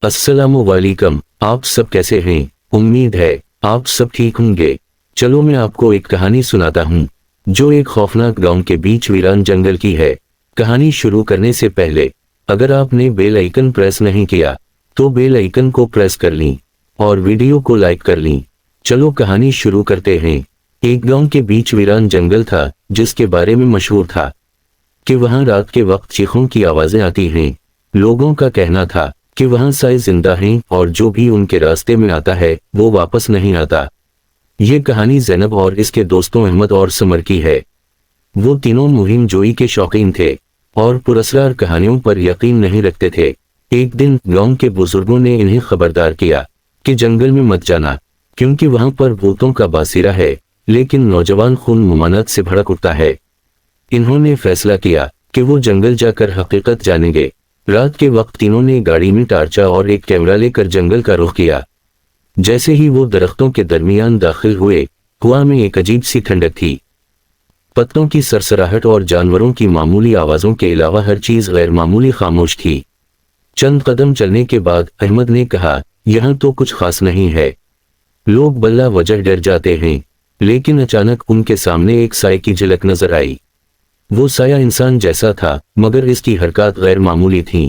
अस्सलामु वालेकुम। आप सब कैसे हैं? उम्मीद है आप सब ठीक होंगे। चलो मैं आपको एक कहानी सुनाता हूँ जो एक खौफनाक गांव के बीच वीरान जंगल की है। कहानी शुरू करने से पहले अगर आपने बेल आइकन प्रेस नहीं किया तो बेल आइकन को प्रेस कर लीं और वीडियो को लाइक कर लीं। चलो कहानी शुरू करते हैं। एक गांव के बीच वीरान जंगल था जिसके बारे में मशहूर था कि वहां रात के वक्त चीखों की आवाजें आती हैं। लोगों का कहना था कि वहां साए जिंदा हैं और जो भी उनके रास्ते में आता है वो वापस नहीं आता। ये कहानी ज़ैनब और इसके दोस्तों अहमद और समर की है। वो तीनों मुहिम जोई के शौकीन थे और पुरस्कार कहानियों पर यकीन नहीं रखते थे। एक दिन गांव के बुजुर्गों ने इन्हें खबरदार किया कि जंगल में मत जाना क्योंकि वहां पर भूतों का बासिरा है, लेकिन नौजवान खून मुमानत से भड़क उठता है। इन्होंने फैसला किया कि वो जंगल जाकर हकीकत जानेंगे। रात के वक्त तीनों ने गाड़ी में टार्चा और एक कैमरा लेकर जंगल का रुख किया। जैसे ही वो दरख्तों के दरमियान दाखिल हुए, हवा में एक अजीब सी ठंडक थी। पत्तों की सरसराहट और जानवरों की मामूली आवाजों के अलावा हर चीज गैर मामूली खामोश थी। चंद कदम चलने के बाद अहमद ने कहा, यहाँ तो कुछ खास नहीं है। लोग बल्ला वजह डर जाते हैं। लेकिन अचानक उनके सामने एक साए की झलक नजर आई। वो साया इंसान जैसा था मगर इसकी हरकत गैर मामूली थी।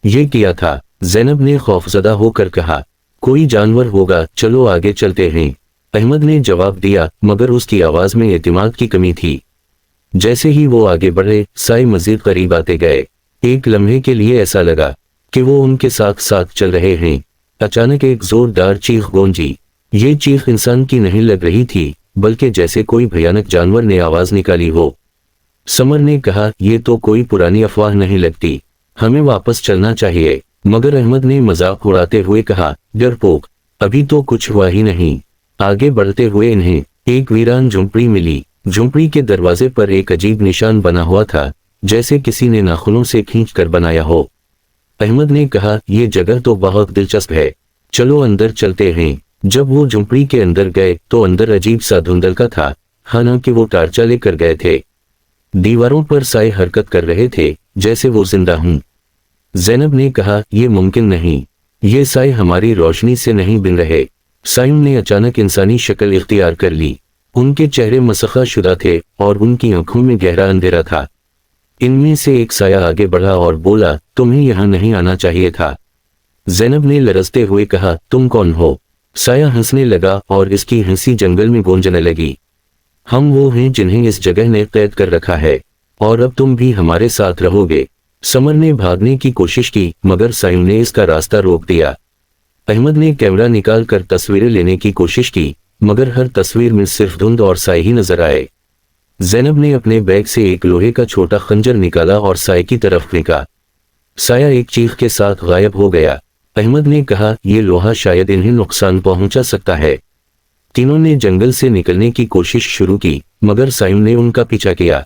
ये क्या था? ज़ैनब ने खौफजदा होकर कहा, कोई जानवर होगा, चलो आगे चलते हैं। अहमद ने जवाब दिया मगर उसकी आवाज में एतमाद की कमी थी। जैसे ही वो आगे बढ़े साए मजीद करीब आते गए। एक लम्हे के लिए ऐसा लगा कि वो उनके साथ साथ चल रहे हैं। अचानक एक जोरदार चीख गूंजी। ये चीख इंसान की नहीं लग रही थी बल्कि जैसे कोई भयानक जानवर ने आवाज निकाली हो। समर ने कहा, ये तो कोई पुरानी अफवाह नहीं लगती, हमें वापस चलना चाहिए। मगर अहमद ने मजाक उड़ाते हुए कहा, डरपोक, अभी तो कुछ हुआ ही नहीं। आगे बढ़ते हुए इन्हें एक वीरान झुंपड़ी मिली। झुंपड़ी के दरवाजे पर एक अजीब निशान बना हुआ था, जैसे किसी ने नाखूनों से खींच कर बनाया हो। अहमद ने कहा, यह जगह तो बहुत दिलचस्प है, चलो अंदर चलते हैं। जब वो झुंपड़ी के अंदर गए तो अंदर अजीब सा धुंधलका था, हालांकि वो टार्चा लेकर गए थे। दीवारों पर साए हरकत कर रहे थे जैसे वो जिंदा हूं। ज़ैनब ने कहा, यह मुमकिन नहीं, ये साए हमारी रोशनी से नहीं बिन रहे। सायों ने अचानक इंसानी शक्ल इख्तियार कर ली। उनके चेहरे मसखा शुदा थे और उनकी आंखों में गहरा अंधेरा था। इनमें से एक साया आगे बढ़ा और बोला, तुम्हें यहाँ नहीं आना चाहिए था। ज़ैनब ने लरजते हुए कहा, तुम कौन हो? साया हंसने लगा और इसकी हंसी जंगल में गूंजने लगी। हम वो हैं जिन्हें इस जगह ने कैद कर रखा है और अब तुम भी हमारे साथ रहोगे। समर ने भागने की कोशिश की मगर सायों ने इसका रास्ता रोक दिया। अहमद ने कैमरा निकाल कर तस्वीरें लेने की कोशिश की मगर हर तस्वीर में सिर्फ धुंध और साए ही नजर आए। ज़ैनब ने अपने बैग से एक लोहे का छोटा खंजर निकाला और साए की तरफ फेंका। साया एक चीख के साथ गायब हो गया। अहमद ने कहा, यह लोहा शायद इन्हें नुकसान पहुंचा सकता है। तीनों ने जंगल से निकलने की कोशिश शुरू की मगर सायों ने उनका पीछा किया।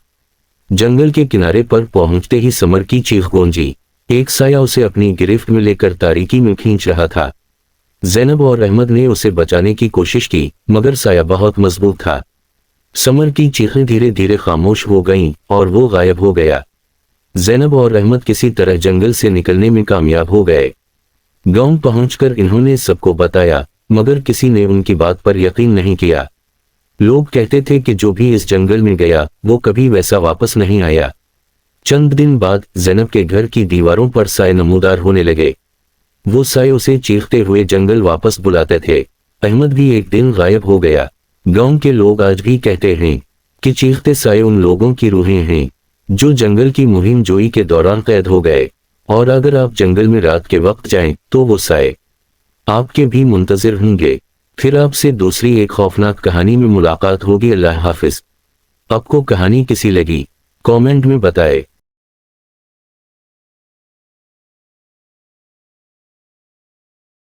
जंगल के किनारे पर पहुंचते ही समर की चीख गूंजी। एक साया उसे अपनी गिरफ्त में लेकर तारीकी में खींच रहा था। ज़ैनब और अहमद ने उसे बचाने की कोशिश की मगर साया बहुत मजबूत था। समर की चीखें धीरे धीरे खामोश हो गईं और वो गायब हो गया। ज़ैनब और अहमद किसी तरह जंगल से निकलने में कामयाब हो गए। गांव पहुंचकर इन्होंने सबको बताया मगर किसी ने उनकी बात पर यकीन नहीं किया। लोग कहते थे कि जो भी इस जंगल में गया वो कभी वैसा वापस नहीं आया। चंद दिन बाद ज़ैनब के घर की दीवारों पर साए नमूदार होने लगे। वो साए उसे चीखते हुए जंगल वापस बुलाते थे। अहमद भी एक दिन गायब हो गया। गांव के लोग आज भी कहते हैं कि चीखते साए उन लोगों की रूहें हैं जो जंगल की मुहिम जोई के दौरान कैद हो गए। और अगर आप जंगल में रात के वक्त जाएं तो वो साए आपके भी मुंतजिर होंगे। फिर आपसे दूसरी एक खौफनाक कहानी में मुलाकात होगी। अल्लाह हाफिज। आपको कहानी कैसी लगी कमेंट में बताएं।